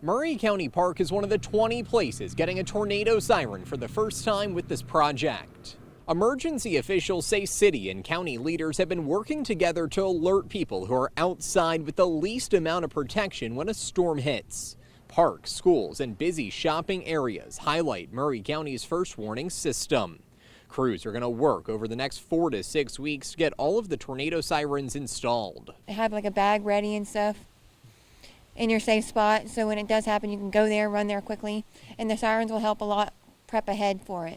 Maury County Park is one of the 20 places getting a tornado siren for the first time with this project. Emergency officials say city and county leaders have been working together to alert people who are outside with the least amount of protection when a storm hits. Parks, schools, and busy shopping areas highlight Maury County's first warning system. Crews are going to work over the next 4 to 6 weeks to get all of the tornado sirens installed. Have like a bag ready and stuff in your safe spot, so when it does happen, you can go there, run there quickly, and the sirens will help a lot prep ahead for it.